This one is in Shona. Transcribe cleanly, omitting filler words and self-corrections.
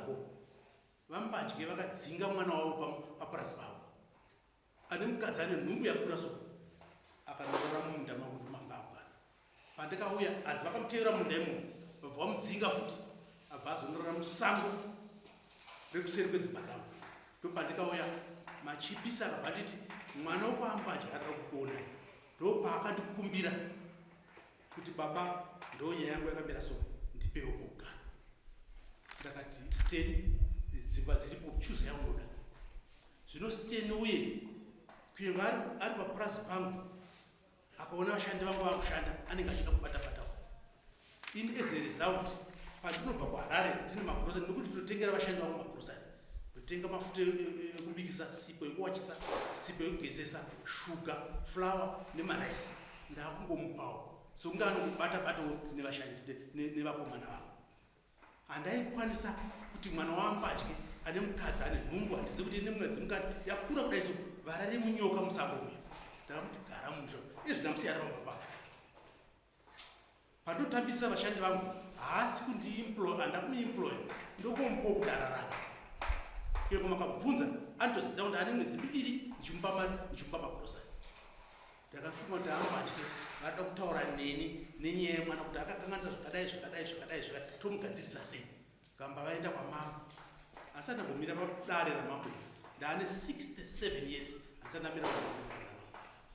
ago vambadye vakadzinga mwana wavo papurasi pavo ane mukadzi ane nhumbu yakura so akanorora munda makuti manga agara pandikauya hadzi vakamuteera munda imomo vabva vamudzinga futi abva azonorora musango rekuseri kwedzimba dzavo ndopandikauya machipisa akabva nditi mwana wokuambadye arida kukuonai ndopaakandikumbira kuti baba ndo nyaya yangu yakamira so ndipewo kugara ndakati steni dzimba dziripo chuza yaunoda zvino steni uye kuyenga ari papurasi pangu akaona vashandi vangu vakushanda anenge achida kubata-batawo ini as a result pandinobva kuharare ndine magrosari nekuti ndinotengera vashandi vangu magrosari ndotenga mafuta ekubikisa sipo yekuwachisa sipo yekugezesa shuga flour nemaraisi ndakungomupawo sokunge anokubata-batawo nevashandi nevakomana vangu handaikwanisa kuti mwana waambadye ane mukadzi ane nhumbu handizi kuti ine mwedzi mukati yakura kudai so varari munyoka musango muya ndakamuti gara musha izvi ndamusiyana pambapa pandotambisa vashandi vangu haasi kundiimploya handakumuimploya ndokumupo kuti ararame kuyeko makamubvunza anotoziva kuti ane mwedzi miviri ndichimupa mari ndichimupa magrosari ndakafunga kuti ambadye vada kutaura neni nenyaya yemwana kuti akakanganisa zvakadai tomugadzirisa sei kamba vaenda kwamambo handisati ndambomira padare ramambo ndaane 67 years handisati ndamira padare ramambo